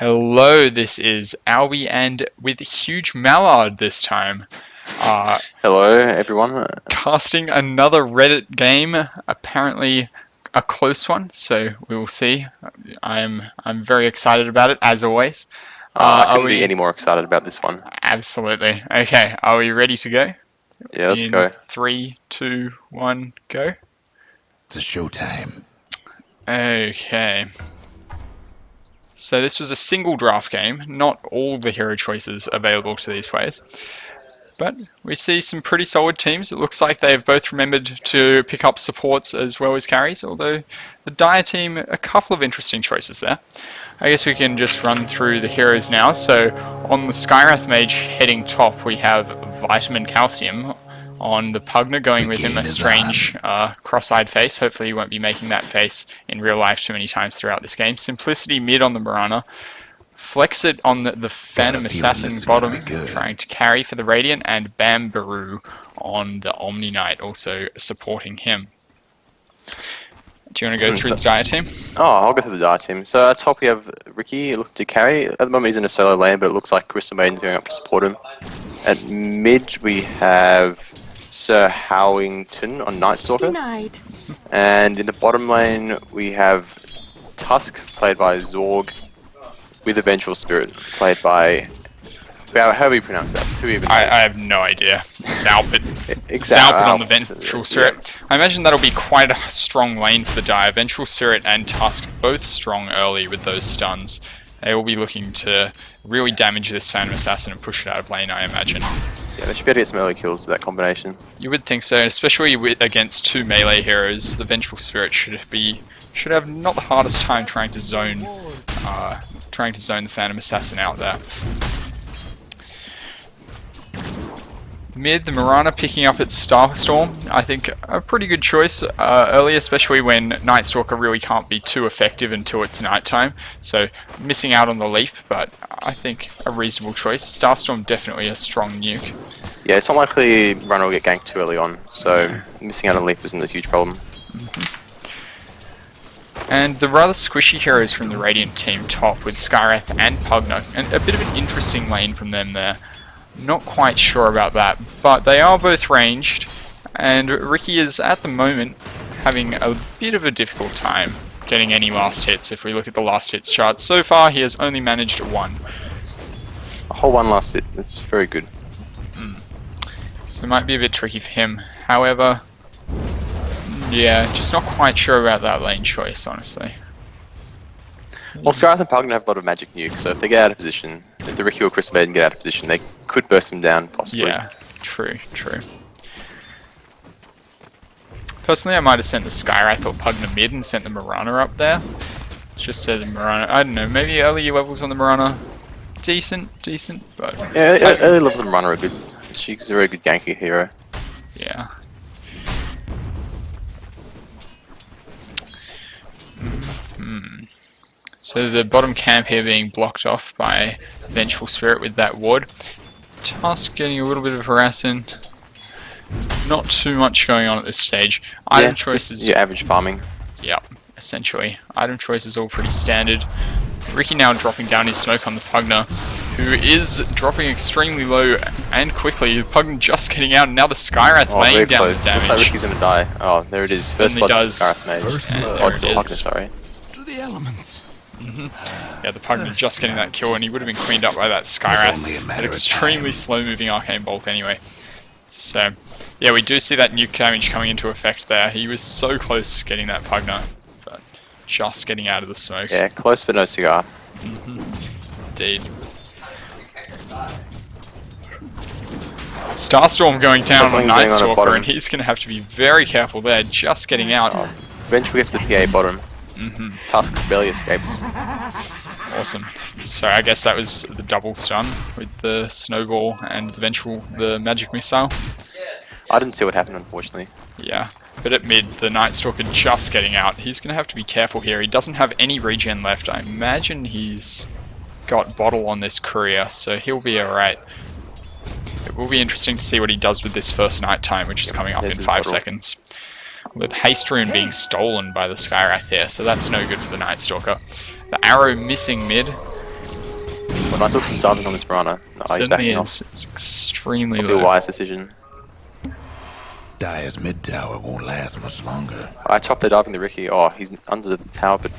Hello, this is Albie and with HugeMallard this time. Hello, everyone. Casting another Reddit game, apparently a close one, so we will see. I'm very excited about it, as always. I couldn't be any more excited about this one. Absolutely. Okay, are we ready to go? Yeah, let's go. 3, 2, 1, go. It's a showtime. Okay. So this was a single draft game, not all the hero choices available to these players. But we see some pretty solid teams. It looks like they've both remembered to pick up supports as well as carries, although the Dire team, a couple of interesting choices there. I guess we can just run through the heroes now. So on the Skywrath Mage heading top, we have Vitamin Calcium. On the Pugna, going with him, a strange cross-eyed face. Hopefully he won't be making that face in real life too many times throughout this game. Simplicity mid on the Marana. Flex it on the Phantom Assassin bottom, trying to carry for the Radiant, and Bambaru on the Omni Knight, also supporting him. Do you want to go through the Dire team? Oh, I'll go through the Dire team. So at top we have Ricky looking to carry. At the moment he's in a solo lane, but it looks like Crystal Maiden's going up to support him. At mid we have Sir Howington on Night Stalker. Denied. And in the bottom lane we have Tusk, played by Zorg, with a Vengeful Spirit, played by... How do you pronounce that? Who even knows? I have no idea. Zalpit. Exactly. Zalpit on the Vengeful Spirit. Yeah. I imagine that'll be quite a strong lane for the Dire. Vengeful Spirit and Tusk both strong early with those stuns. They will be looking to really damage this Phantom Assassin and push it out of lane, I imagine. Yeah, they should be able to get some early kills with that combination. You would think so, especially against two melee heroes. The Vengeful Spirit should have not the hardest time trying to zone the Phantom Assassin out there. Mid, the Marana picking up its Starstorm. I think a pretty good choice early, especially when Night Stalker really can't be too effective until it's nighttime. So missing out on the leap, but I think a reasonable choice. Starstorm definitely a strong nuke. Yeah, it's not likely Runner will get ganked too early on, so missing out on leap isn't a huge problem. And the rather squishy heroes from the Radiant team top with Skywrath and Pugna, and a bit of an interesting lane from them there. Not quite sure about that, but they are both ranged, and Ricky is at the moment having a bit of a difficult time getting any last hits. If we look at the last hits chart, so far he has only managed one. A whole one last hit, that's very good. So it might be a bit tricky for him. However, yeah, just not quite sure about that lane choice, honestly. Well, Skywrath and Pugna have a lot of magic nukes, so if they get out of position, if the Ricky or Crystal Maiden get out of position, they could burst them down, possibly. Yeah, true. Personally, I might have sent the Skywrath or Pugna mid and sent the Marana up there. Just so the Marana, I don't know, maybe early levels on the Marana, decent, but... Yeah, early levels on the Marana are good. She's a very good ganky hero. Yeah. So the bottom camp here being blocked off by Vengeful Spirit with that ward. Tusk getting a little bit of harassing. Not too much going on at this stage. Item choices. Your average farming. Yeah, essentially. Item choices all pretty standard. Ricky now dropping down his smoke on the Pugna, who is dropping extremely low and quickly. Pugna just getting out, and now the Skywrath laying down the damage. Looks like Ricky's gonna die. Oh, there it is. First blood to the Skywrath Mage. Pugna, sorry. To the elements. Yeah, the Pugna just getting that kill, and he would have been cleaned up by that Skywrath. An extremely slow-moving Arcane Bolt anyway. So, yeah, we do see that nuke damage coming into effect there. He was so close to getting that Pugna, but just getting out of the smoke. Yeah, close but no cigar. Indeed. Starstorm going down on Night Stalker, and he's going to have to be very careful there, just getting out. Eventually gets to the PA bottom. Tusk barely escapes. Awesome. So I guess that was the double stun with the snowball and the magic missile. I didn't see what happened, unfortunately. Yeah, but at mid, the Night Stalker just getting out. He's going to have to be careful here. He doesn't have any regen left. I imagine he's got bottle on this courier, so he'll be alright. It will be interesting to see what he does with this first night time, which is coming up in 5 seconds. With Haste Rune being stolen by the Skywrath here, so that's no good for the Night Stalker. The arrow missing mid. Well, nice look diving on this Piranha. Oh, he's Certainly backing off. is extremely Probably a low. wise decision. Dire's mid tower won't last much longer. I top they're diving the Ricky. Oh, he's under the tower, but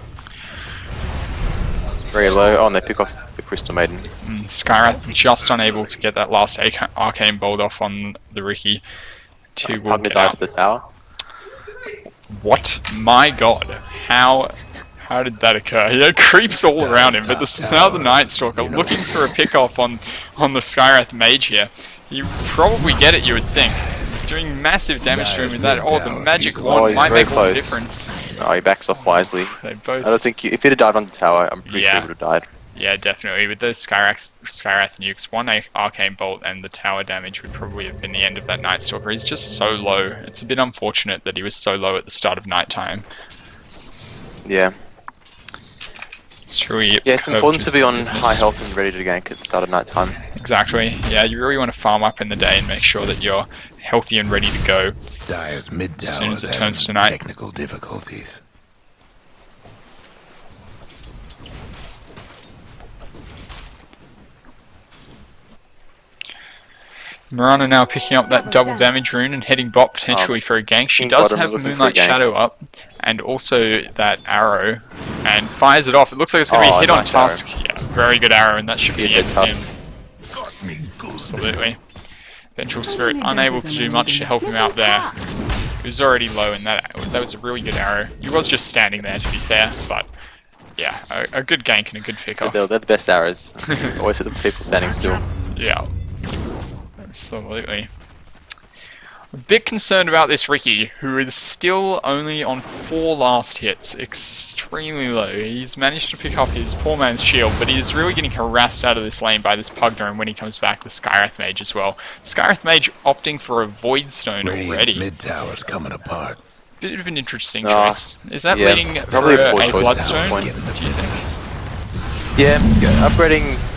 it's very low. Oh, and they pick off the Crystal Maiden. Skyrath just unable to get that last arcane bolt off on the Ricky. Pugna dies to the tower. What? My god. How did that occur? He had creeps all around him, but this is now the Night Stalker looking for a pick off on the Skyrath Mage here. He probably get it, you would think. He's doing massive damage to him with that. Oh, the magic wand might make all the difference. Oh, he backs off wisely. They both. I don't think if he'd have dived on the tower, I'm pretty sure he would have died. Yeah, definitely. With those Skyrath nukes, one arcane bolt and the tower damage would probably have been the end of that Night Stalker. He's just so low. It's a bit unfortunate that he was so low at the start of nighttime. Yeah. Yeah, it's important to be on high health and ready to gank at the start of night time. Exactly. Yeah, you really want to farm up in the day and make sure that you're healthy and ready to go. Dire's mid As soon tower as is it having turns to night. technical difficulties. Mirana now picking up that double damage rune and heading bot potentially for a gank. She does have Moonlight Shadow up and also that arrow and fires it off. It looks like it's going to be a hit on Tusk. Yeah, very good arrow, and that should be it for him. Absolutely. Vengeful Spirit unable to do much to help him out there. He was already low and that was a really good arrow. He was just standing there to be fair, but yeah, a good gank and a good pick off. They're the best arrows. Always hit the people standing still. Yeah. Absolutely. A bit concerned about this Ricky, who is still only on 4 last hits. Extremely low. He's managed to pick up his poor man's shield, but he is really getting harassed out of this lane by this Pugna, and when he comes back, the Skyrath Mage as well. Skyrath Mage opting for a Void Stone already. Mid tower's coming apart. Bit of an interesting choice. Is that leading for probably a poor choice Bloodstone? at this point. Do you think? Yeah, upgrading.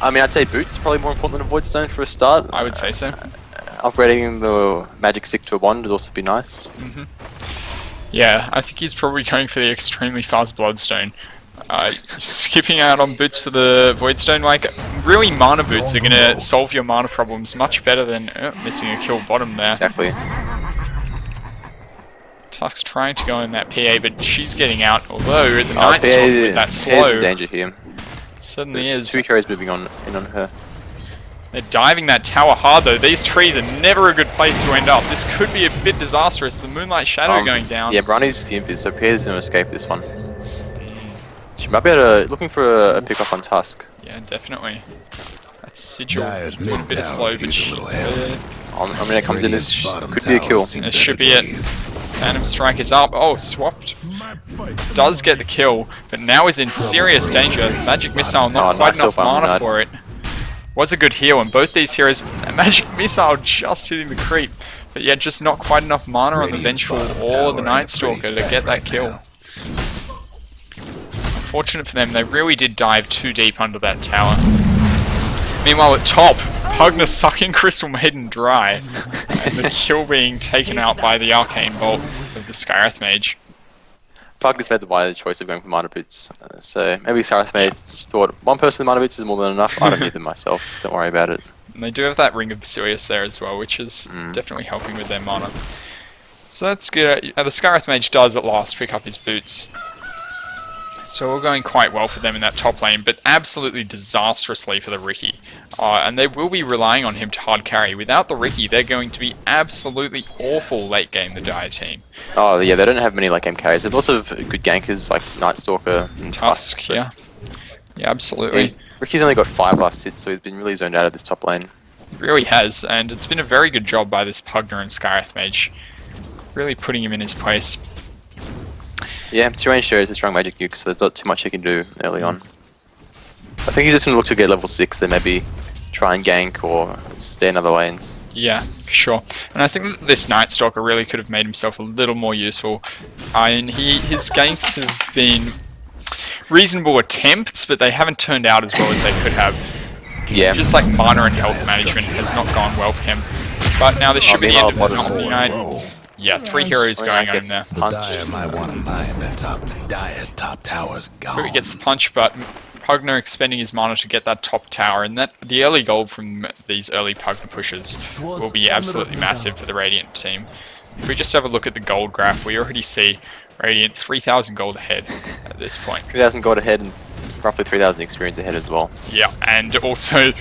I mean, I'd say Boots probably more important than a Void Stone for a start. I would say so. Upgrading the Magic Stick to a Wand would also be nice. Yeah, I think he's probably going for the extremely fast Bloodstone. Skipping out on boots to the Voidstone, like, really mana boots are going to solve your mana problems much better than missing a kill bottom there. Exactly. Tuck's trying to go in that PA, but she's getting out, although the Night PA with that is in flow danger here. certainly is. 2 carries moving on in on her. They're diving that tower hard though. These trees are never a good place to end up. This could be a bit disastrous. The Moonlight Shadow going down. Yeah, Brani's the Imp, so Pia's going to escape this one. She might be able to, looking for a pick off on Tusk. Yeah, definitely. That Sigil Dire's a little mid bit tower slow, but could use a little help. I mean, it comes in, this could be a kill. It should be it. Phantom Strike is up. Oh, it's swapped. Does get the kill, but now is in serious danger. Magic Missile, not quite enough mana for it. Was a good heal, and both these heroes, Magic Missile just hitting the creep. But yeah, just not quite enough mana on the Vengeful or the Night Stalker to get that kill. Unfortunate for them, they really did dive too deep under that tower. Meanwhile at top, Pugna sucking Crystal Maiden dry, and the kill being taken out by the Arcane Bolt of the Skyrath Mage. Pugna's made the wise choice of going for mana boots, so maybe Skyrath Mage just thought, one person with mana boots is more than enough, I don't need them myself, don't worry about it. And they do have that Ring of Basilius there as well, which is definitely helping with their mana. So that's good. The Skyrath Mage does at last pick up his boots. So we're going quite well for them in that top lane, but absolutely disastrously for the Ricky. And they will be relying on him to hard carry. Without the Ricky, they're going to be absolutely awful late game, the Dire team. Oh yeah, they don't have many late game carries. There's lots of good gankers like Night Stalker and Tusk. Yeah. Yeah, absolutely. Ricky's only got 5 last hits, so he's been really zoned out of this top lane. Really has, and it's been a very good job by this Pugna and Skyrath Mage. Really putting him in his place. Yeah, Terrain shows a strong magic nuke, so there's not too much he can do early on. I think he's just going to look to get level 6, then maybe try and gank or stay in other lanes. Yeah, sure. And I think that this Night Stalker really could have made himself a little more useful. His ganks have been reasonable attempts, but they haven't turned out as well as they could have. Yeah. Just like mana and health management has not gone well for him. But now this should be the end of the Omni-Knight. Yeah, 3 heroes going on there. The Dire might want to mine their Dire's top tower's gone. He gets the punch, but Pugner expending his mana to get that top tower, and that the early gold from these early Pugner pushes will be absolutely massive for the Radiant team. If we just have a look at the gold graph, we already see Radiant 3,000 gold ahead at this point. 3,000 gold ahead and roughly 3,000 experience ahead as well. Yeah, and also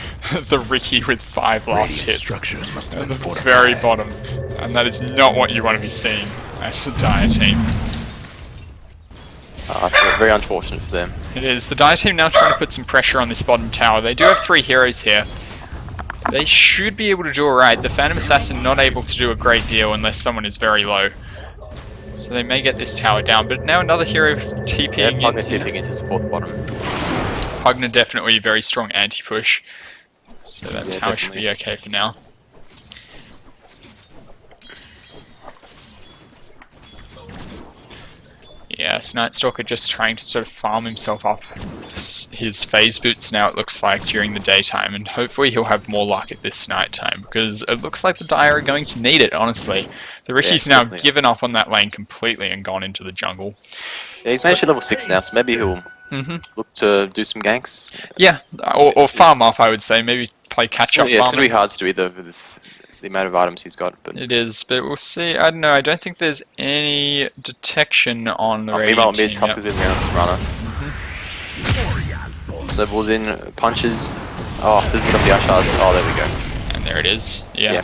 the Ricky with 5 last Radiant hits structures must have at been the fortified. very bottom, and that is not what you want to be seeing as the Dire team. So very unfortunate for them. It is. The Dire team now trying to put some pressure on this bottom tower. They do have 3 heroes here. They should be able to do alright. The Phantom Assassin not able to do a great deal unless someone is very low. So they may get this tower down, but now another hero TPing Yeah, in. Pugner TPing in to support the bottom. Pugner definitely a very strong anti-push. So that tower should be okay for now. Yeah, Nightstalker just trying to sort of farm himself up his phase boots now, it looks like, during the daytime, and hopefully he'll have more luck at this nighttime, because it looks like the Dire are going to need it, honestly. The Ricky's now given up on that lane completely and gone into the jungle. Yeah, he's managed to level 6 now, so maybe he'll look to do some ganks. Yeah, or farm off, I would say. Maybe play catch-up Yeah, it's going to farming. be hard to do either with the amount of items he's got. But It is, but we'll see. I don't know, I don't think there's any detection on the Radiant meanwhile, team mid, Tusk yet. has been around this runner. Snowballs in, punches. Oh, doesn't get up the ash shards. Oh, there we go. And there it is. Yeah.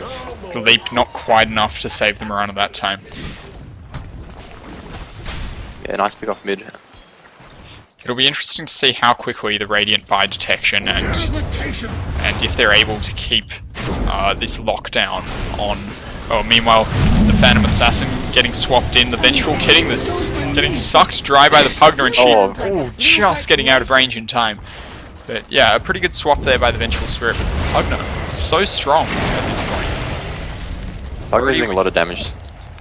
The leap not quite enough to save the Mirana that time. Yeah, nice pick off mid. It'll be interesting to see how quickly the Radiant buy detection and if they're able to keep this lockdown on. Oh, meanwhile, the Phantom Assassin getting swapped in, the Vengeful getting sucked dry by the Pugner, and she just getting out of range in time. But yeah, a pretty good swap there by the Vengeful Spirit. Pugner, so strong at this point. Pugner's doing a lot of damage.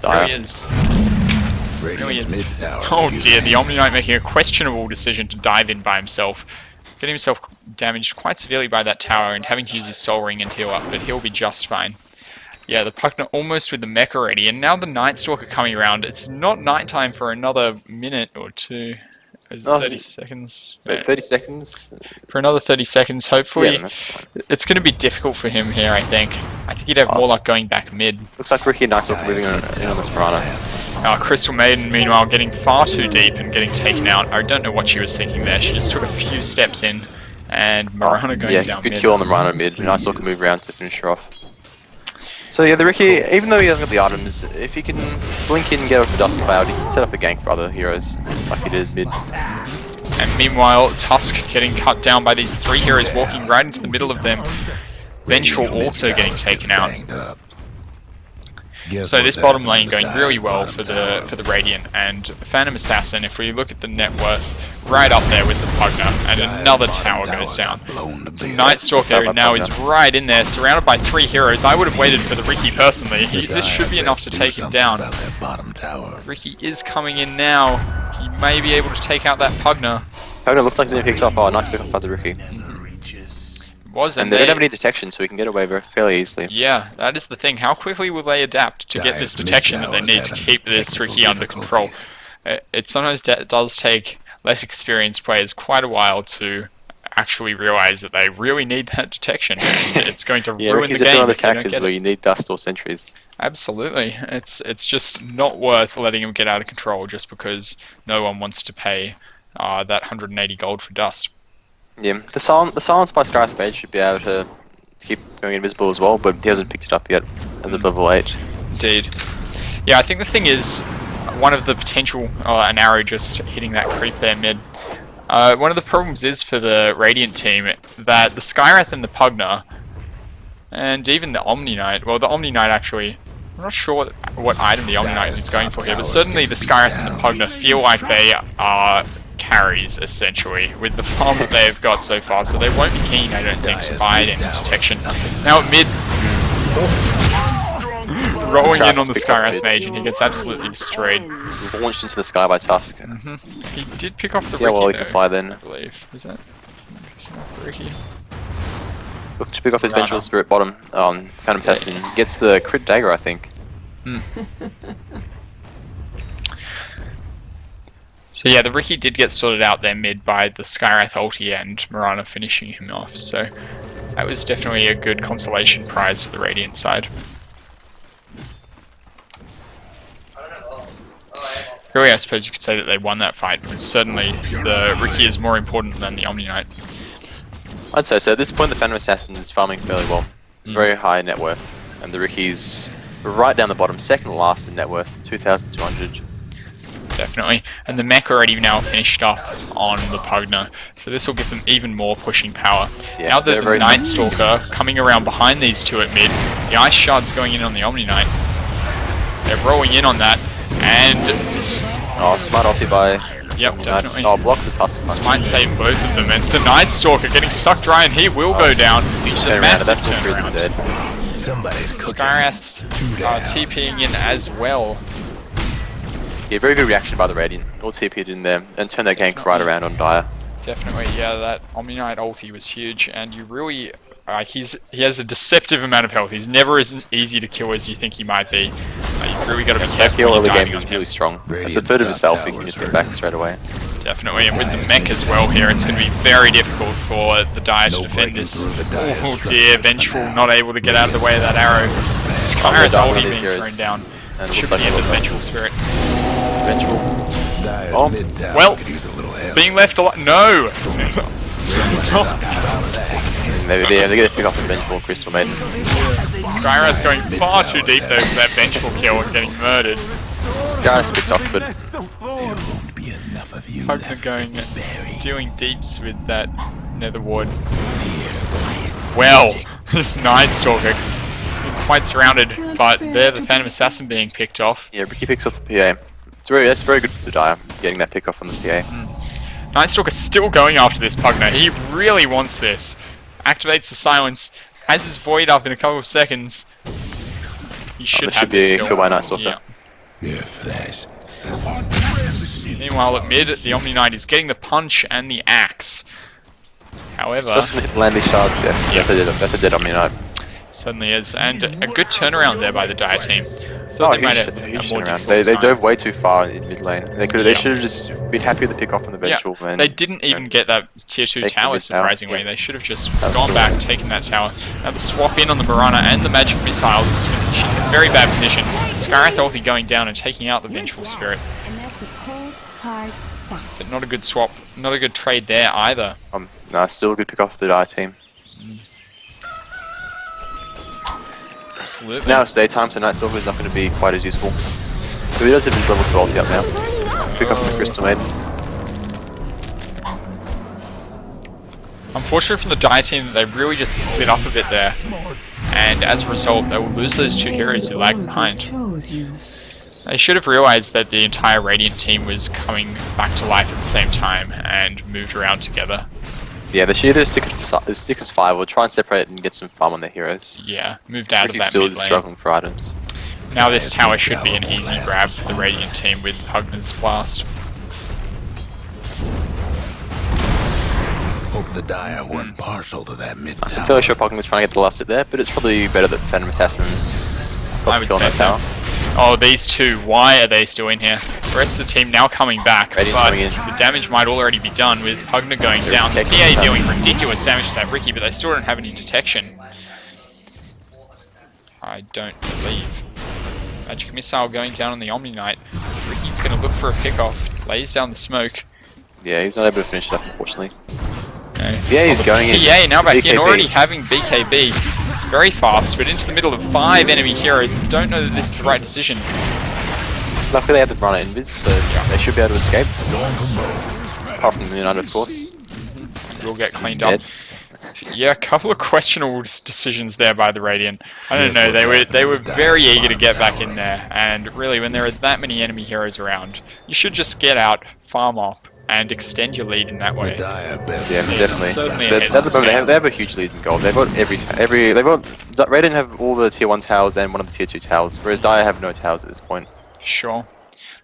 Dire. There he is. Radiant's mid tower. Oh dear, the Omni Knight making a questionable decision to dive in by himself. Getting himself damaged quite severely by that tower and having to use his Soul Ring and heal up, but he'll be just fine. Yeah, the Pugner almost with the mech already, and now the Nightstalker coming around. It's not nighttime for another minute or two. Is it 30 seconds? Wait, 30 seconds? For another 30 seconds, hopefully. Yeah, that's fine. It's going to be difficult for him here, I think. I think he'd have more luck going back mid. Looks like Ricky and Nightstalker moving in on this Mirana. Crystal Maiden, meanwhile, getting far too deep and getting taken out. I don't know what she was thinking there. She just took a few steps in, and Mirana going yeah, down good mid. kill on the Mirana mid. Nightstalker move around to finish her off. So yeah, the Ricky, even though he hasn't got the items, if he can blink in and get off the Dust Cloud, he can set up a gank for other heroes, like he did mid. And meanwhile, Tusk getting cut down by these 3 heroes walking right into the middle of them. Vengeful also getting taken out. So this bottom lane going really well for the Radiant, and Phantom Assassin, if we look at the net worth, right up there with the Pugner, and another tower goes down. Nightstalker now is right in there, surrounded by 3 heroes. I would have waited for the Ricky personally. This should be enough to take him down. Ricky is coming in now. He may be able to take out that Pugner. Pugner looks like he's been picked up. Oh, nice pick off by the Ricky. And they don't have any detection, so we can get away fairly easily. Yeah, that is the thing. How quickly will they adapt to get this detection that they need to keep this Ricky under control? It sometimes does take less experienced players quite a while to actually realize that they really need that detection. It's going to ruin Ricky's the game. one of the if they don't characters get where it. you need dust or sentries. Absolutely, it's just not worth letting him get out of control just because no one wants to pay that 180 gold for dust. Yeah, the silence by Scarth Mage should be able to keep going invisible as well, but he hasn't picked it up yet as of level 8. Indeed. Yeah, I think the thing is, one of the potential, an arrow just hitting that creep there mid. One of the problems is for the Radiant team that the Skywrath and the Pugner, and even the Omni Knight, well, the Omni Knight actually, I'm not sure what item the Omni Knight is going for here, but certainly the Skywrath and the Pugner feel like they are carries, essentially, with the farm that they've got so far, so they won't be keen, I don't think, to buy any detection. Now at mid, rolling in on the Skywrath Mage, and he gets absolutely destroyed. Launched into the sky by Tusk. He did pick off the See how well he Ricky, can fly then. I believe. Is that Ricky? Look to pick off his Vengeful Spirit bottom. Phantom Assassin gets the crit dagger, I think. So yeah, the Riki did get sorted out there mid by the Skywrath ulti and Mirana finishing him off, so that was definitely a good consolation prize for the Radiant side. Really, I suppose you could say that they won that fight, but certainly the Riki is more important than the Omni Knight. I'd say so. At this point, the Phantom Assassin is farming fairly well. Very high net worth. And the Riki's right down the bottom, second last in net worth, 2,200. Definitely. And the mech already now finished up on the Pugna, so this will give them even more pushing power. Yeah, now that the Night Stalker coming around behind these two at mid, the Ice Shard's going in on the Omni Knight. They're rolling in on that, and... Oh, smart ulti by... Yep, definitely. Oh, blocks his Husk Punch. Might save both of them, and the Night Stalker getting sucked dry, and he will go down. Huge turnaround, that's all three of them dead. Somebody's cooking. Skywrath TPing in as well. Yeah, very good reaction by the Radiant. All TP'd in there, and turned that gank right around on Dire. Definitely, yeah, that Omni Knight ulti was huge, and you really... he has a deceptive amount of health. He's never as easy to kill as you think he might be. You've really got to be careful. That heal early when you're game diving is on really him. strong. It's a third of his health, he can just get back straight away. Definitely, and with the mech as well here, it's going to be very difficult for the Dire to defend this. Oh dear, Vengeful not able to get out of the way of that arrow. Skywrath ulti being thrown down. And Should looks like be the end of Vengeful Spirit. Vengeful. Oh, Well, being left alive. No! Maybe they get a pick off the Vengeful Crystal Maiden. Skywrath's going far too deep though for that Vengeful kill and getting murdered. Skywrath's picked off, but Pugna going, doing deeps with that Nether Ward. Well, Night Stalker is quite surrounded, but there the Phantom Assassin being picked off. yeah, Riki picks off the PA. That's very good for the Dire, getting that pick off on the PA. Night Stalker's still going after this Pugna. He really wants this. Activates the silence, has his void up in a couple of seconds. He should have be a this kill by Night Stalker. Yeah. Meanwhile at mid, the Omni Knight is getting the punch and the axe. However, Just gonna hit the land these shards, yes. That's a dead Omni Knight. certainly is, and a good turnaround there by the Dire team. Oh, They made huge, it a huge more turnaround. difficult They time. dove way too far in mid lane. They should have just been happy with the pick off on the Vengeful, man. They didn't even get that tier 2 Taking tower, the tower, surprisingly. yeah. They should have just gone back, taken that tower. Now the swap in on the Mirana and the magic missile. She's in very bad position. Skywrath ulti going down and taking out the Vengeful Spirit. And that's a cold, hard fact. But not a good swap, not a good trade there either. No, still a good pick off for the Dire team. Absolutely. Now it's daytime, so Night Stalker is not going to be quite as useful. But he does have his level 12 up now. Pick off the Crystal Maiden. Unfortunate for the Dire team that they really just split up a bit there. And as a result, they will lose those two heroes who lag behind. Chose you. They should have realized that the entire Radiant team was coming back to life at the same time and moved around together. Yeah, they should either stick as 5 or try and separate and get some farm on their heroes. Yeah, moved out Riki's of that still mid lane. struggling for items. Now this tower should be an easy grab for the Radiant team with Pugna's blast. Hope the Dire weren't partial to that mid I'm fairly sure Pogman was trying to get the last hit there, but it's probably better that Phantom Assassin got the kill on that tower. Oh, these two, why are they still in here? The rest of the team now coming back, Radiant's but coming in. the damage might already be done with Pugna going They're down. The protecting PA the doing ridiculous damage to that Riki, but they still don't have any detection. I don't believe. Magic Missile going down on the Omni Knight. Riki's going to look for a pick-off, lays down the smoke. Yeah, he's not able to finish it up, unfortunately. Okay. Yeah, he's going in. PA now back in, BKB. already having BKB. Very fast, but into the middle of 5 enemy heroes. Don't know that this is the right decision. Luckily they have the runner invis, so they should be able to escape. Apart from the United, of course. Will get cleaned Dead. up. Yeah, a couple of questionable decisions there by the Radiant. I don't know, they were very eager to get back in there, and really when there are that many enemy heroes around, you should just get out, farm up, and extend your lead in that The way. Dire best. Yeah, definitely. Certainly At ahead. the moment, they have a huge lead in gold. They've got Radiant have all the tier 1 towers and one of the tier 2 towers, whereas Dire have no towers at this point. Sure.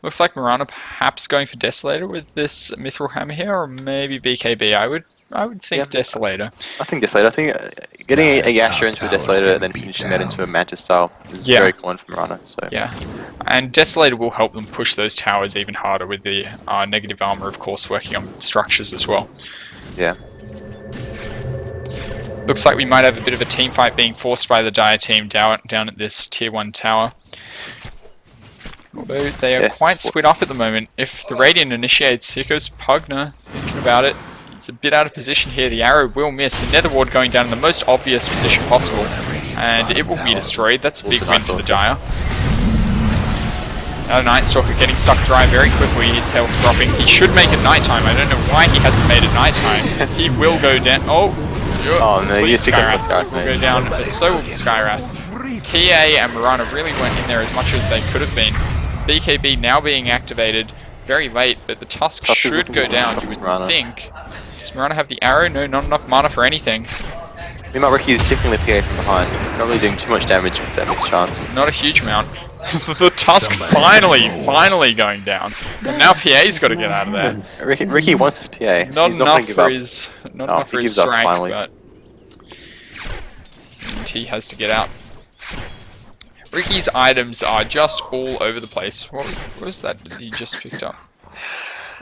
Looks like Mirana perhaps going for Desolator with this Mithril Hammer here, or maybe BKB. I would I would think Desolator. I think Desolator. I think getting a Yasha into a Desolator and then finishing that into a Mantis style is very common from Mirana. So yeah, and Desolator will help them push those towers even harder with the negative armor, of course, working on structures as well. Yeah. Looks like we might have a bit of a team fight being forced by the Dire team down at this tier 1 tower. Although they are quite split up at the moment. If the Radiant initiates, here goes Pugner thinking about it. He's a bit out of position here. The arrow will miss. The Nether Ward going down in the most obvious position possible. And it will be destroyed. That's a big win for the Dire. Now the Night Stalker getting stuck dry very quickly. His health dropping. He should make it nighttime. I don't know why he hasn't made it nighttime. He will go down. Oh no, you just pick up Skyrath. Will go down, but so will Skyrath. PA and Mirana really weren't in there as much as they could have been. BKB now being activated very late, but the Tusk should go down, you would think. Does Mirana have the arrow? No, not enough mana for anything. Meanwhile, Ricky is tickling the PA from behind, not really doing too much damage with that mischance. Not a huge amount. The Tusk finally going down. And now PA's got to get out of there. Ricky wants his PA. Not enough for his strike, but he has to get out. Ricky's items are just all over the place. What was that he just picked up?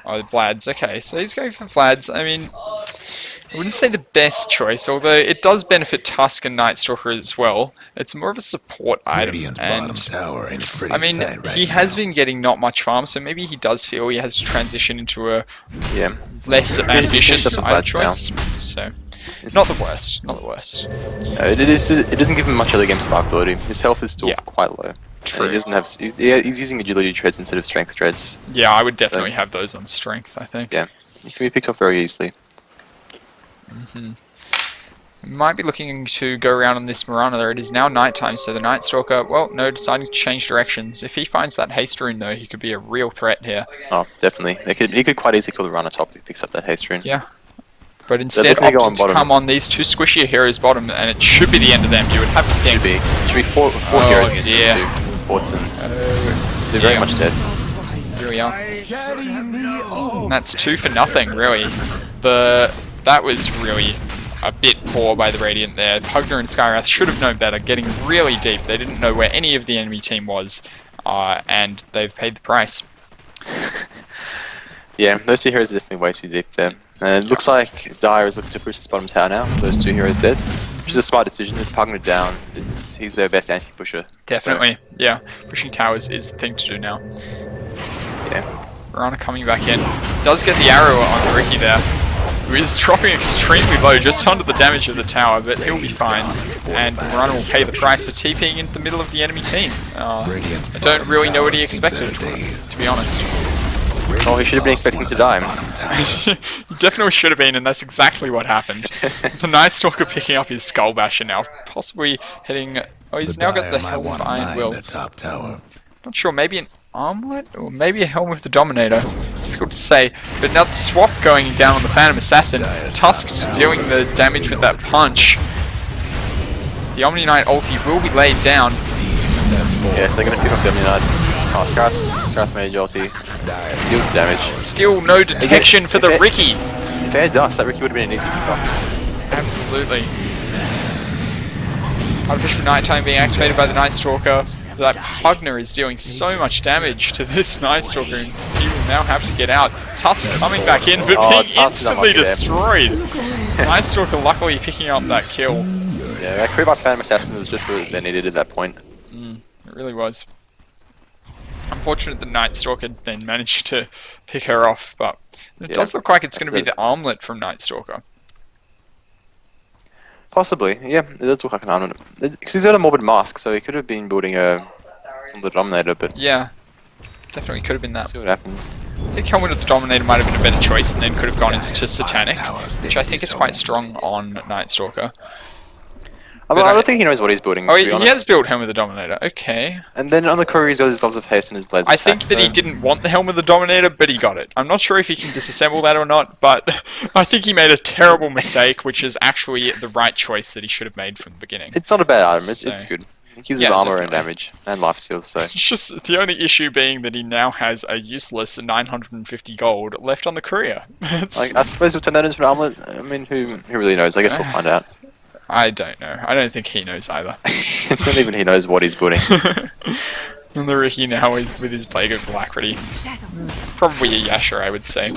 Oh, the Vlads. Okay, so he's going for Vlads. I mean, I wouldn't say the best choice, although it does benefit Tusk and Night Stalker as well. It's more of a support item, and I mean, he has been getting not much farm, so maybe he does feel he has to transition into a less ambitious item choice. So, not the worst. Not the worst. No, it doesn't give him much other game spark ability. His health is still quite low. True. He doesn't have. He's using agility treads instead of strength treads. Yeah, I would definitely have those on strength, I think. Yeah, he can be picked up very easily. Might be looking to go around on this Mirana there. It is now nighttime, so the Night Stalker, well, no, deciding to change directions. If he finds that haste rune, though, he could be a real threat here. Oh, definitely. He could quite easily kill the Run top if he picks up that haste rune. Yeah. But instead opting to come on these two squishier heroes bottom, and it should be the end of them. You would have to think. Should be four heroes against these two supports, and they're very much dead. Here we are. And that's 2 for nothing, really. That was really a bit poor by the Radiant there. Pugner and Skyrath should have known better, getting really deep. They didn't know where any of the enemy team was, and they've paid the price. Yeah, those 2 heroes are definitely way too deep there. And it looks like Dire is looking to push this bottom tower now. Those 2 heroes dead, which is a smart decision. With Pugner down, he's their best anti-pusher. Definitely, yeah. Pushing towers is the thing to do now. Yeah. Mirana coming back in. Does get the arrow on Ricky there, who is dropping extremely low, just under the damage of the tower, but he'll be fine. And Mirana will pay the price for TPing into the middle of the enemy team. I don't really know what he expected, to be honest. Oh, he should have been expecting to die. He definitely should have been, and that's exactly what happened. The Night Stalker picking up his Skull Basher now, possibly heading... Oh, he's now got the Helm of Iron Will. Not sure, maybe an armlet? Or maybe a Helm with the Dominator. Difficult to say. But now the swap going down on the Phantom Assassin. Tusk dealing the damage with that punch. The Omni Knight ulti will be laid down. Yes, they're going to pick up the Omni Knight. Oh, Scarth made ulti. Deals the damage. Still no detection for the Ricky. If they had dust, that Ricky would have been an easy pick up. Absolutely. Artificial Nighttime being activated by the Night Stalker. That Pugner is doing so much damage to this Night Stalker, and he will now have to get out. Tusk coming back in, but being instantly destroyed. Night Stalker luckily picking up that kill. Yeah, that creep up Phantom Assassin was just what they needed at that point. It really was. Unfortunate the Night Stalker then managed to pick her off, but it does look like it's going to be the armlet from Night Stalker. Possibly, yeah, it does look like an armlet. Because he's got a Morbid Mask, so he could have been building the Dominator, but... Yeah, definitely could have been that. We'll see what happens. I think Helmet of the Dominator might have been a better choice, and then could have gone into Satanic, which I think is quite strong on Night Stalker. I don't think he knows what he's building, Oh, to be honest. He has built Helm of the Dominator, okay. And then on the Courier he's got his Gloves of Haste and his Blades of I think that he didn't want the Helm of the Dominator, but he got it. I'm not sure if he can disassemble that or not, but I think he made a terrible mistake, which is actually the right choice that he should have made from the beginning. It's not a bad item, it's good. He uses Yeah, armor and definitely. damage and life steal. So Just the only issue being that he now has a useless 950 gold left on the courier. like, I suppose we'll turn that into an armlet. I mean, who really knows? I guess we'll find out. I don't know. I don't think he knows either. It's not even he knows what he's building. And the Ricky now is with his Plague of Alacrity. Probably a Yasha, I would say.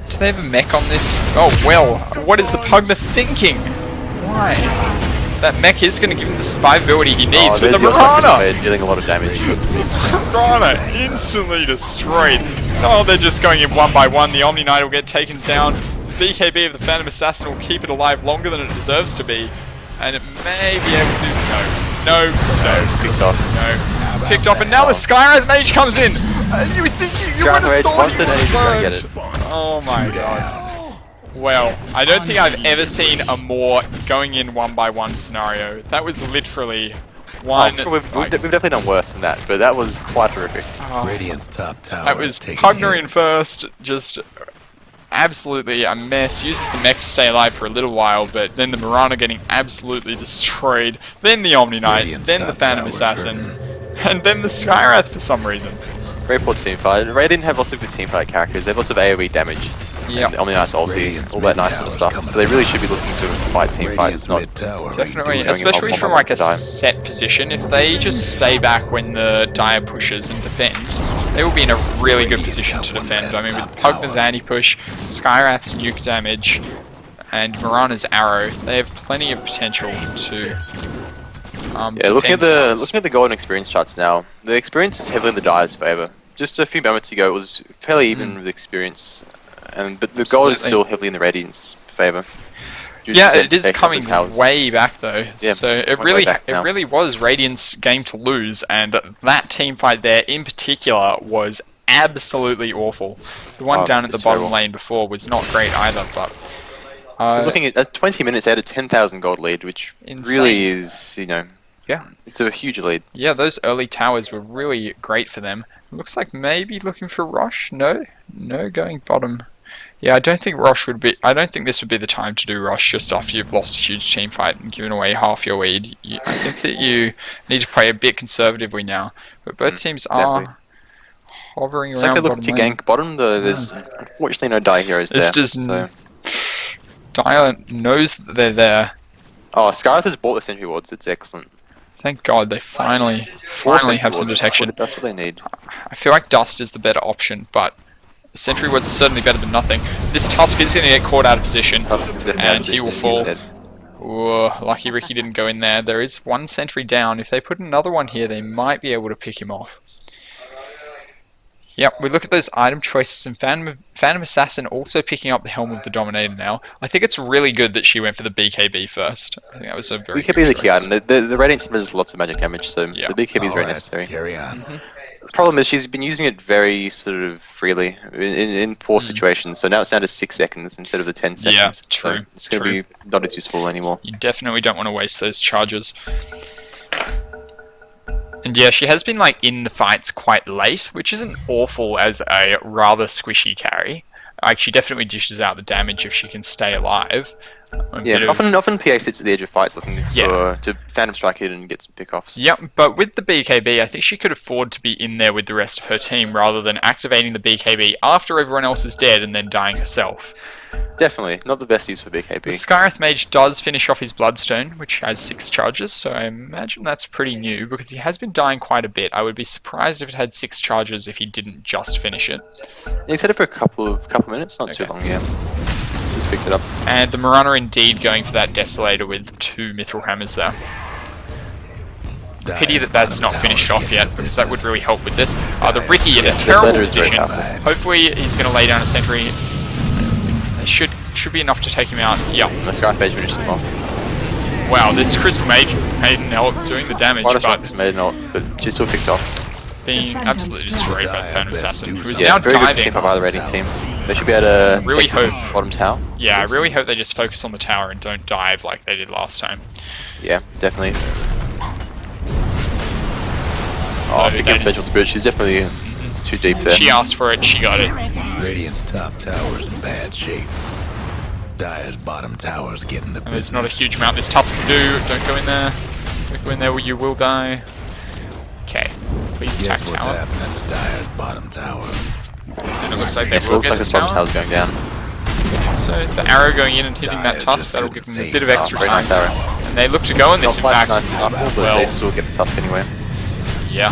Do they have a mech on this? Oh well, what is the Pugna thinking? Why? That mech is going to give him the survivability he needs. Oh, With there's the the Oscar Marana! dealing a lot of damage. Marana instantly destroyed. Oh, they're just going in one by one. The Omni Knight will get taken down. BKB of the Phantom Assassin will keep it alive longer than it deserves to be. And it may be able to... No. Picked off. No. Picked off, and now the Skywrath Mage comes in! You would think you Skywrath would have Mage thought wants he it and he's would gonna get have it. Oh my god. Well, I don't think I've ever seen a more going in one by one scenario. That was literally one... Oh, we've definitely done worse than that, but that was quite horrific. Radiant's top tower. That was is taking Pugner in hits. first, just absolutely a mess. Uses the mech to stay alive for a little while, but then the Marana getting absolutely destroyed. Then the Omni Knight, Radiant's then the top Phantom tower's Assassin, hurting. and then the Skywrath for some reason. Very poor teamfight. Ray didn't have lots of good teamfight characters. They have lots of AoE damage. Yep. And Omni Knight's ulti, Radiant's all that mid nice sort of tower's stuff. coming So they really up. should be looking to fight teamfights, Radiant's not... mid tower. Definitely, redoing. especially Going from in like to die. a set position. If they just stay back when the Dire pushes and defends, they will be in a really good position to defend. I mean, with Pugner's anti-push, Skywrath's nuke damage, and Marana's arrow, they have plenty of potential to... Yeah, looking at defend. the golden experience charts now, the experience is heavily in the Dire's favour. Just a few moments ago, it was fairly even with experience, but the gold is still heavily in the Radiant's favour. Yeah, it is coming way back though. Yeah, so it's it coming way back now. really was Radiant's game to lose, and that team fight there in particular was absolutely awful. The one down at the it's bottom terrible. lane before was not great either, but I was looking at 20 minutes, they had a 10,000 gold lead, which Insane. really is, you know, yeah, it's a huge lead. yeah, those early towers were really great for them. Looks like maybe looking for Rosh. No, going bottom. Yeah, I don't think Rosh would be. I don't think this would be the time to do Rosh just after you've lost a huge team fight and given away half your lead. I think that you need to play a bit conservatively now. But both teams exactly. are hovering It's around like they're looking to bottom lane. gank bottom, though there's unfortunately no Dire heroes there. So. Dire knows that they're there. Oh, Scarlet has bought the sentry wards, it's excellent. Thank God they finally Four sentry have some wards, detection. that's what they need. I feel like Dust is the better option, but the Sentry Ward is certainly better than nothing. This Tusk is going to get caught out of position, Tusk is definitely out of and he will position, fall. he's dead. Ooh, lucky Ricky didn't go in there. There is one sentry down. If they put another one here, they might be able to pick him off. Yep, we look at those item choices, and Phantom Assassin also picking up the Helm of the Dominator now. I think it's really good that she went for the BKB first. I think that was a very BKB is the key item. The Radiant team does lots of magic damage, so Yeah. the BKB is very Alright, necessary. Carry on. The problem is she's been using it very sort of freely in poor situations, so now it's down to 6 seconds instead of the 10 seconds. Yeah, So true, it's going to be not as useful anymore. You definitely don't want to waste those charges. And yeah, she has been like in the fights quite late, which isn't awful as a rather squishy carry. Like she definitely dishes out the damage if she can stay alive. Yeah, often PA sits at the edge of fights looking to Phantom Strike it and get some pickoffs. Yep, but with the BKB, I think she could afford to be in there with the rest of her team rather than activating the BKB after everyone else is dead and then dying herself. Definitely, not the best use for BKB. Skywrath Mage does finish off his Bloodstone, which has 6 charges, so I imagine that's pretty new because he has been dying quite a bit. I would be surprised if it had 6 charges if he didn't just finish it. He's had it for a couple minutes, not too long, yeah. Just picked it up. And the Marana indeed going for that Desolator with 2 Mithril Hammers there. Pity that that's not finished off yet, because that would really help with this. The Ricky in a terrible Desolator is very position. powerful. Hopefully he's going to lay down a sentry. It should be enough to take him out. Yeah. The Scarf Mage finished him off. Wow, this Crystal Mage Maiden Elk's doing the damage, Minus but one made not, but she still picked off. being absolutely destroyed by the Phantom Assassin, who is Yeah, now very good diving. team by the rating team. They should be able to Really take this hope- bottom tower. Yeah, I really hope they just focus on the tower and don't dive like they did last time. Yeah, definitely. Oh, So picking they- up Vengeful Spirit, she's definitely too deep there. She asked for it, she got it. Radiant's top tower is in bad shape. Dire's bottom tower's getting the And there's business. not a huge amount this tough to do. Don't go in there. Don't go in there or you will die. Okay. Please attack Guess what's tower. happening to Dire's bottom tower? And it looks like they Yes, it will looks get like the this bottom tower. tower's going down. So the arrow going in and hitting that Dire tusk, just that'll couldn't give them a save bit of it. extra Very time. nice arrow. And they look to go on this Not in quite fact. nice up, but Well. they still get the tusk anyway. Yeah.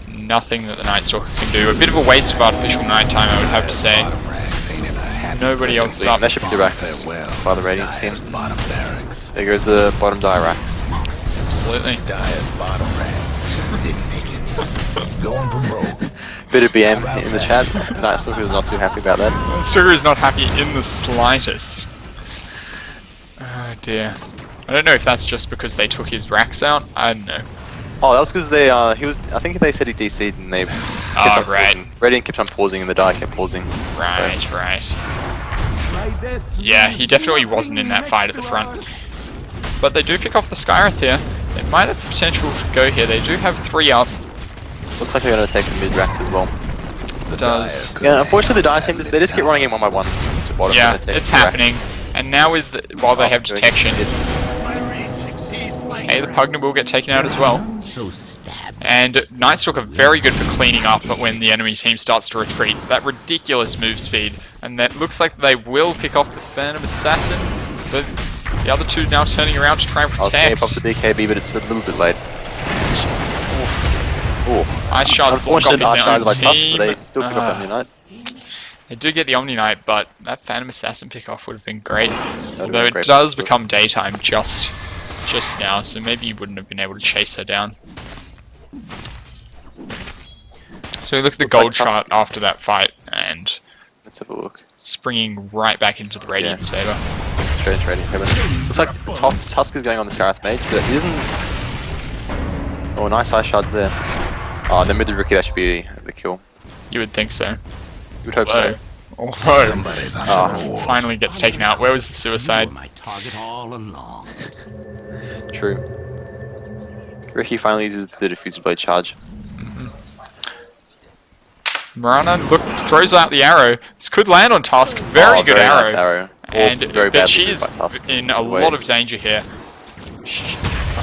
Nothing that the Night Stalker can do. A bit of a waste of artificial nighttime, I would have to say. Bottom ranks ain't in a happy Nobody else is up. That should be directs farewell. by the Radiant team. Dire's bottom barracks. There goes the bottom Diracs. Absolutely. Dire's bottom ranks didn't make it. Going from broke. Bit of BM in the chat. Night Stalker is not too happy about that. Sugar is not happy in the slightest. Oh dear. I don't know if that's just because they took his racks out. I don't know. Oh, that was because they he was. I think they said he DC'd and they. Oh, right. Radiant kept on pausing and the die kept pausing. Right, So, right. Yeah, he definitely wasn't in that fight at the front. But they do pick off the Skywrath here. They might have the potential to go here. They do have 3 up. looks like they're going to take the mid racks as well. Does. Yeah, unfortunately the Dire team they just keep running in one by one to bottom. Yeah, and they take it's the racks. happening. And now is the, while they have Doing detection, mid. hey, the Pugna will get taken out as well. And Night Stalker very good for cleaning up when the enemy team starts to retreat. That ridiculous move speed. And that looks like they will pick off the Phantom Assassin. But the other two now turning around to try and Okay, protect. pops the BKB, but it's a little bit late. Ooh. Ice Shards block Unfortunate off Ice his Shards own by Tusk, team. but they still pick off Omni Knight. They do get the Omni Knight, but that Phantom Assassin pick off would have been great. have Although been it great. does become daytime just now, so maybe you wouldn't have been able to chase her down. So look at the Looks like gold chart Tusk. after that fight, and Let's have a look. springing right back into the Radiant Saber. Straight into Radiant Heaven. Looks like the top Tusk is going on the Skywrath Mage, but it isn't. Oh, nice Ice Shards there. Oh, then with the Rookie, that should be the kill. You would think so. You would hope so. Although, Somebody's on Oh. the wall. finally gets taken out. Where was the suicide? My target all along. True. Ricky finally uses the Diffuser Blade charge. Marana throws out the arrow. This could land on Tusk. Very good arrow. Nice arrow. And very but badly she used is by Tusk. in a Wait. lot of danger here.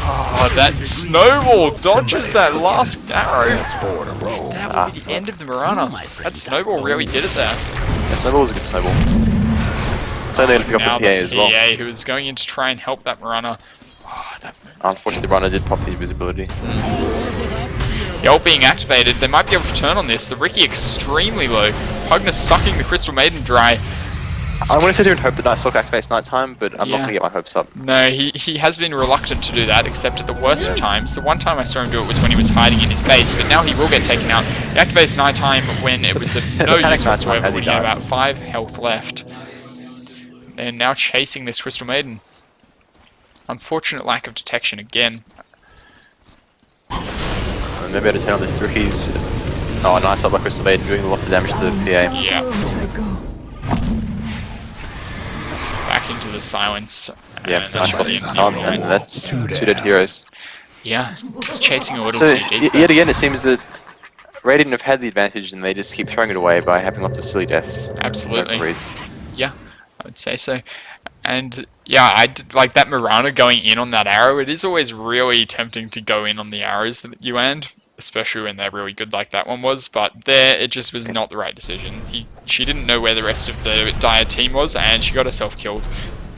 Oh, that snowball dodges that last arrow. That's 4 in a row. That would be the end of the Marana. That snowball really did it there. Yeah, Snowball was a good Snowball. So they're going to pick up Now the PA as well. PA who is going in to try and help that Marana. Oh, that Unfortunately, Runner did pop the invisibility. the ult being activated. They might be able to turn on this. The Ricky extremely low. Pugna sucking the Crystal Maiden dry. I want to sit here and hope that Night Stalker activates nighttime, but I'm not Yeah. going to get my hopes up. No, he has been reluctant to do that, except at the worst of times. The one time I saw him do it was when he was hiding in his base, but now he will get taken out. He activates nighttime when it was of no Panic use nighttime whatsoever, has when he he had dies. about 5 health left. And now chasing this Crystal Maiden. Unfortunate lack of detection again. And maybe I had to turn on this Rookie's. Oh, nice up by Crystal Maiden, doing lots of damage to the PA. Yeah, Where would I go? back into the silence. Yeah, And nice that's up the in end silence, of the and fight. that's Two two dead heroes. Yeah, chasing a little So, too deep. yet again, it seems that Radiant have had the advantage and they just keep throwing it away by having lots of silly deaths. Absolutely. No reason. Yeah, I would say so. And yeah, I did, like that Marana going in on that arrow. It is always really tempting to go in on the arrows that you end, especially when they're really good like that one was. But there, it just was not the right decision. She didn't know where the rest of the Dire team was, and she got herself killed.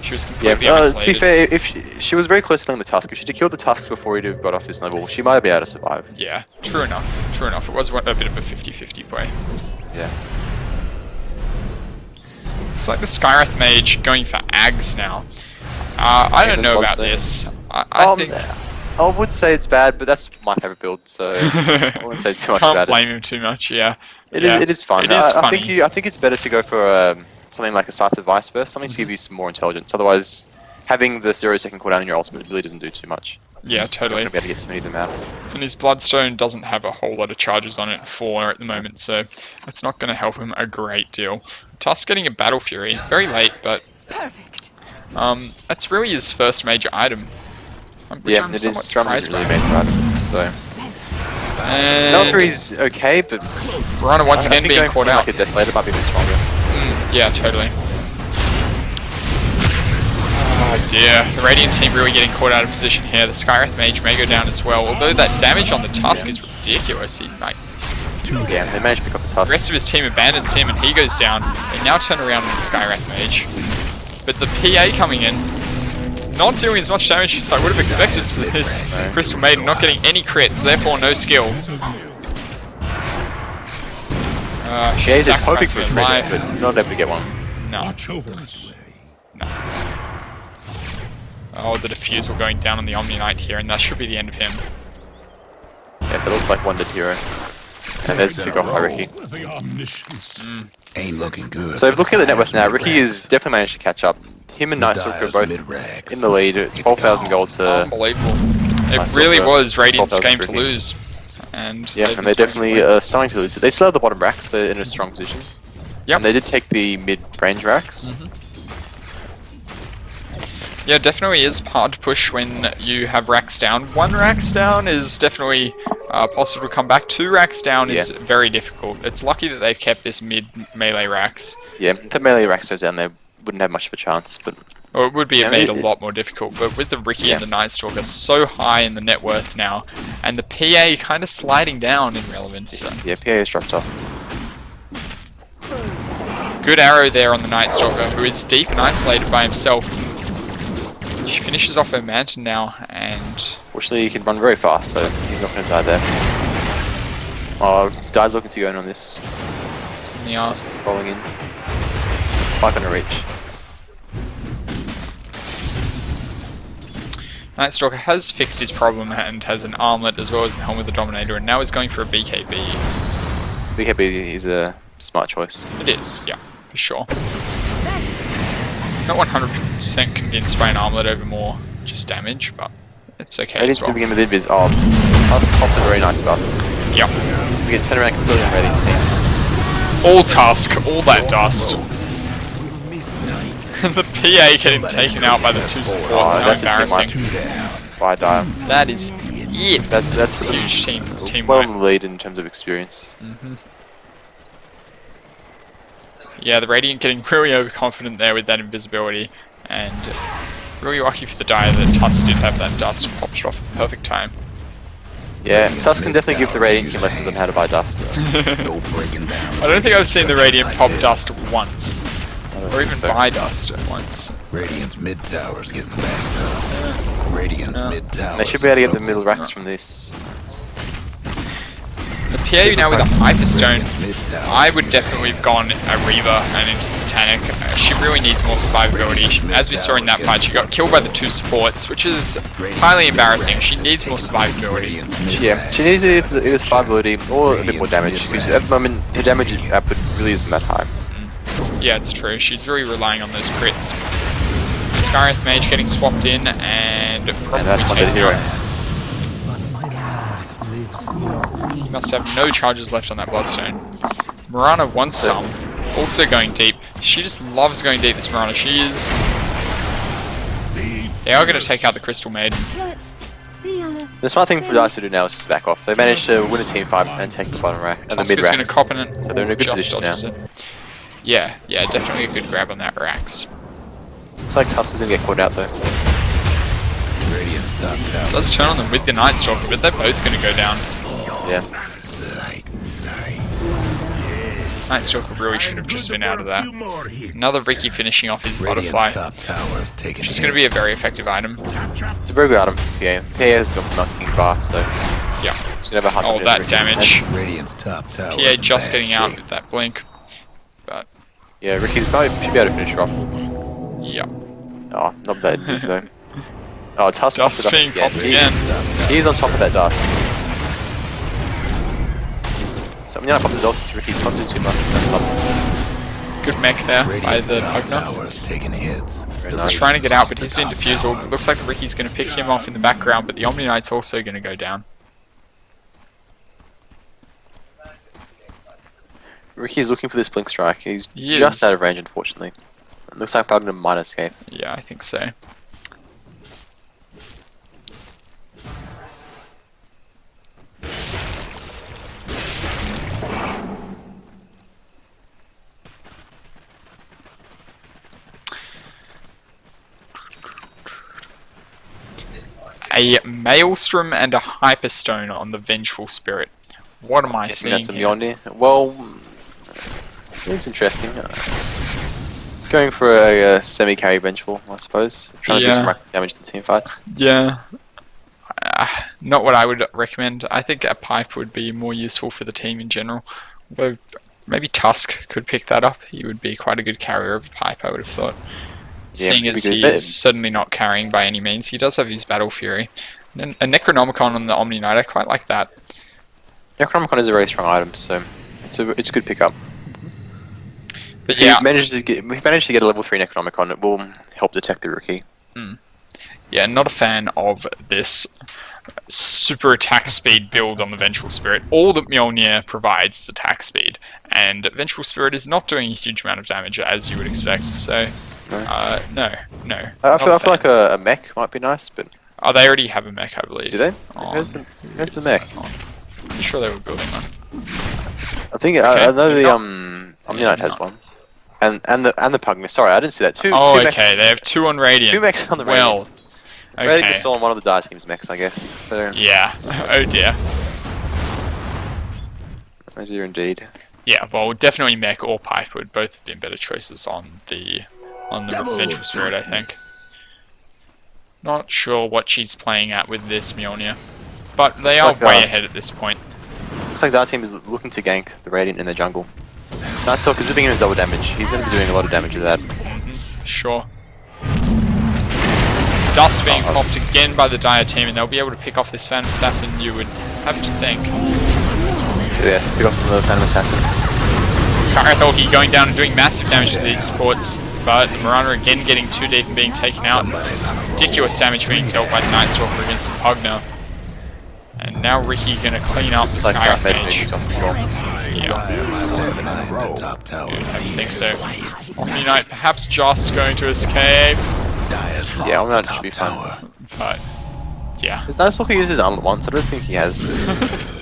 She was Yeah, completely to be isolated. fair, if she was very close to killing the Tusk, if she'd have killed the Tusk before he'd have got off his snowball, she might be able to survive. Yeah, true enough. True enough. It was a bit of a 50-50 play. Yeah. It's like the Skywrath Mage going for Ags now. I don't know about this. I think... I would say it's bad, but that's my favorite build, so I wouldn't say too much Can't about it. blame him too much, yeah. It Yeah. is fun. It is I think funny. I think it's better to go for something like a Scythe Advice first, something to give you some more intelligence. Otherwise, having the 0-second cooldown in your ultimate really doesn't do too much. Yeah, You're totally. not going to be able to get too many of them out. And his Bloodstone doesn't have a whole lot of charges on it for at the moment, so that's not going to help him a great deal. Tusk getting a Battle Fury, very late, but Perfect. that's really his first major item. Yeah, I'm it is. somewhat Drum is surprised really by made right. So it. And Battle Fury's okay, but Rana once I again think being going for caught out. like a Death Slayer might be a bit stronger. Yeah, totally. Oh dear, the Radiant team really getting caught out of position here. The Skywrath Mage may go down as well, although that damage on the Tusk is ridiculous. He's like, Yeah, they managed to pick up the the Tusk. rest of his team abandons him and he goes down. They now turn around on the Skywrath Mage. But the PA coming in, not doing as much damage as I would have expected for this Crystal Maiden, not getting any crits, therefore no skill. She's just hoping for a life. crit, but not able to get one. No. Watch over us. No. Oh, the defusal going down on the Omni Knight here, and that should be the end of him. Yeah, so it looks like one dead hero. And there's the pick off by Ricky. The omniscience. Ain't looking good. So if looking at the net worth now, Ricky has definitely managed to catch up. Him and Nightstalker are both in the lead, 12,000 gold to... Unbelievable. It Nightstalker, really was Radiant's 12,000 game to Ricky. lose. And Yeah, and they're definitely starting to lose it. They still have the bottom racks, they're in a strong position. Yep. And they did take the mid-range racks. Yeah, definitely is hard to push when you have racks down. 1 racks down is definitely possible to come back. 2 racks down is very difficult. It's lucky that they've kept this mid-melee racks. Yeah, if the melee racks goes down, they wouldn't have much of a chance, but... Or it would be Yeah, made it- a lot more difficult, but with the Ricky and the Nightstalker so high in the net worth now, and the PA kind of sliding down in relevance. So. Yeah, PA has dropped off. Good arrow there on the Nightstalker, who is deep and isolated by himself. She finishes off her mansion now, and... Fortunately, he can run very fast, so he's not going to die there. Oh, Die's looking to go in on this. Yeah. Just falling in. Not going to reach. Nightstalker has fixed his problem and has an armlet as well as the Helm of the Dominator, and now is going for a BKB. BKB is a smart choice. It is, yeah, for sure. Not 100% convinced by an armlet over more just damage, but it's okay. Radiant's as well. moving in with Invis. Oh, Tusk pops a very nice dust. Yep. So we get turned around completely on Radiant's team. All Tusk, all that dust. The PA getting taken out by the 2 supports. Oh, that's a team wipe. Embarrassing. By Die. That is it. That's Huge team well wipe. on the lead in terms of experience. Yeah, the Radiant getting really overconfident there with that invisibility, and really lucky for the Die that Tusk did have that dust popped off at the perfect time. Yeah, Tusk can definitely give the Radiant team lessons on how to buy dust. No breaking down. I don't think I've seen the Radiant pop dust once, I don't or think even so. buy dust once. Radiant's mid tower's getting backed up. Radiant's mid tower. They should be able to get the middle racks from this. The PA now with a Hyperstone, Mid tower. I would definitely have gone a Reaver and into Titanic. She really needs more survivability. As we saw in that fight, she got killed by the 2 supports, which is highly embarrassing. She needs more survivability. Yeah, she needs either survivability or a bit more damage, because at the moment her damage output really isn't that high. Yeah, it's true. She's really relying on those crits. Skywrath Mage getting swapped in, and that's one dead hero. He must have no charges left on that Bloodstone. Mirana wants some. Also going deep. She just loves going deep, this Mirana. She is... They are going to take out the Crystal Maiden. The smart thing for Dice to do now is just back off. They managed to win a team fight and take the bottom rack and the mid Tusk is going racks. to cop in it. So they're in a good Just position now. dodges it. Yeah, definitely a good grab on that racks. Looks like Tusk is going to get caught out though. Radiant's top tower. Does turn on them with the Nightstalker, but they're both going to go down. Yeah. Nightstalker really should have just been out of that. Another Another Ricky finishing off his Radiant's butterfly. top tower's taking It's going to be a very effective item. It's a very good item for PA. PA has got knocking bar, so Yeah. she's never hard Oh, to that damage. Radiant's top tower. PA just getting out with that blink. But, Yeah, Ricky's probably should be able to finish her off. yeah. Oh, not bad news though. Oh, Tusk pops Dust it up being again. popped again. He's on top of that dust. So when pops his ult, Ricky's not doing too much. That's up. Good mech there by Radiant's the top Pugner. tower's taking hits. Very The nice. He's trying to get out, but Radiant's he's been the top defusal. tower. Looks like Ricky's going to pick him off in the background, but the Omni Knight's also going to go down. Ricky's looking for this blink strike. He's He is. just out of range, unfortunately. It looks like I'm having a minor escape. Yeah, I think so. a Maelstrom and a Hyperstone on the Vengeful Spirit. What am I Guessing seeing that's a here? Mjolnir. Well, it's interesting. Going for a semi-carry Vengeful, I suppose. Trying to do some rapid damage to the team fights. Yeah. Not what I would recommend. I think a Pipe would be more useful for the team in general. Although maybe Tusk could pick that up. He would be quite a good carrier of a Pipe, I would have thought. Yeah, Seeing as he's certainly not carrying by any means. He does have his Battle Fury. And a Necronomicon on the Omni Knight, I quite like that. Necronomicon is a very strong item, so it's a good pickup. But If yeah, we manage to get a level 3 Necronomicon, it will help detect the rookie. yeah, not a fan of this super attack speed build on the Vengeful Spirit. All that Mjolnir provides is attack speed, and Vengeful Spirit is not doing a huge amount of damage as you would expect, so no. I feel like a mech might be nice, but... Oh, they already have a mech, I believe. Do they? Oh, Where's the mech? I'm sure they were building one. I think I know the Omni Knight has one. And the Pugmist. Sorry, I didn't see that. Two Okay, mechs. they have 2 on Radiant. 2 mechs on the Radiant. Well, Radiant okay. was still on one of the Dire Team's mechs, I guess. So. Yeah. Oh dear. Oh dear, indeed. Yeah. Well, definitely Mech or Pipe would both have been better choices on the Vengeful Spirit, I think. Not sure what she's playing at with this Mjolnir, but they are way ahead at this point. Looks like Dire Team is looking to gank the Radiant in the jungle. Nice Talk is doing him double damage. He's going to be doing a lot of damage with that. Sure. Dust being popped again by the Dire Team, and they'll be able to pick off this Phantom Assassin, you would have to think. Yes, pick off the Phantom Assassin. Karathorki going down and doing massive damage to these supports, but Mirana again getting too deep and being taken out. Ridiculous damage being dealt by the Night Stalker against the Pugna. And now Ricky gonna clean up Looks like Skyrim South Edge Mage. is on the floor. Yeah, I think so. Omni Knight perhaps just going to escape, Yeah, Omni Knight should be fine. but yeah. Has Night Stalker used his armlet once? I don't think he has.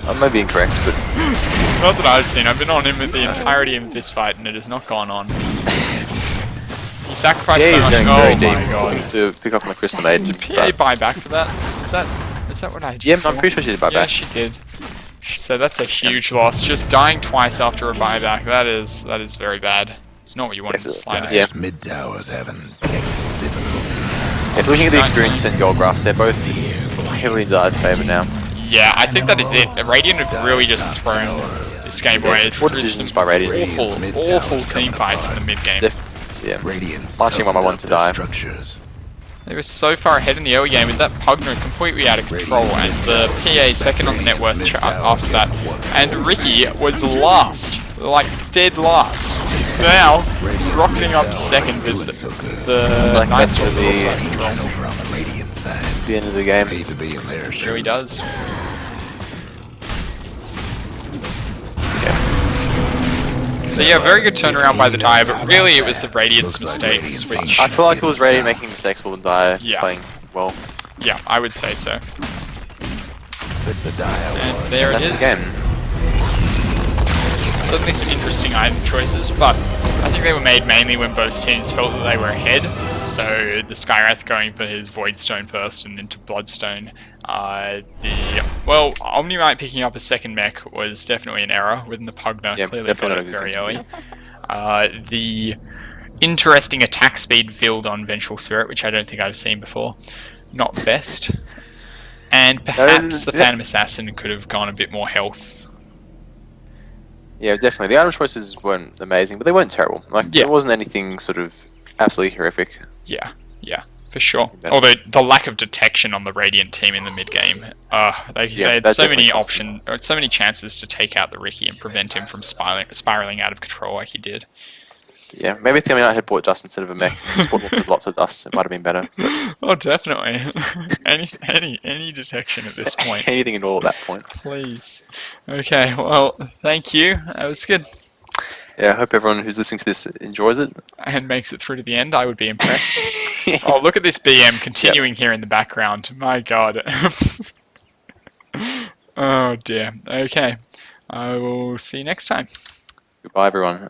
I may be incorrect, but... Not that I've seen. I've been on him with the entirety of this fight and it has not gone on. He sacrificed Yeah, he's so much. going very Oh deep my god. to pick up on the Crystal Maiden. Did PA buy back for that? Is that what I did? Yeah, I'm pretty sure she did buy Yeah, back. she did. So that's a huge loss. Just dying twice after a buyback. That is very bad. It's not what you want to play. Yeah. Mid towers having technical difficulties. If looking at the experience and goal graphs, they're both heavily in Dire's favour now. Yeah, I think that is it. Radiant have really just thrown this game away. It's 4 decisions by Radiant. awful team fights in the mid game. Yeah. Radiance Marching 1 by 1 to die. structures. They were so far ahead in the early game with that Pugner completely out of control, and the PA second on the net worth chart after that. And Ricky was last, like dead last. Now, rocketing up to second with the like Night that's gonna Stalker be From the Radiant side. the end of the game. Paid to be in their It really does. So yeah, very good turnaround by the Dire, but really it was the Radiant's mistakes, which, I feel like it was Radiant making mistakes while Dire Yeah. playing well. yeah, I would say so. Fit the dial. And there it That's is. the game. Certainly some interesting item choices, but I think they were made mainly when both teams felt that they were ahead. So the Skywrath going for his Voidstone first and into Bloodstone. Omni Knight picking up a second mech was definitely an error within the Pugna. Yeah, Clearly got definitely it not a very good early. The interesting attack speed build on Vengeful Spirit, which I don't think I've seen before. Not best. And perhaps the Phantom Assassin could have gone a bit more health. Yeah, definitely. The item choices weren't amazing, but they weren't terrible. Like, there wasn't anything sort of absolutely horrific. Yeah, for sure. Although the lack of detection on the Radiant team in the mid game, they had so many so many chances to take out the Ricky and prevent him from spiraling out of control like he did. Yeah, maybe if the Omni Knight had bought dust instead of a mech, just bought lots of dust, it might have been better. But Oh, definitely. any detection at this point, anything at all at that point. please. Okay, well, thank you. That was good. Yeah, I hope everyone who's listening to this enjoys it. And makes it through to the end. I would be impressed. Oh, look at this BM continuing here in the background. My god. Oh dear. Okay. I will see you next time. Goodbye, everyone.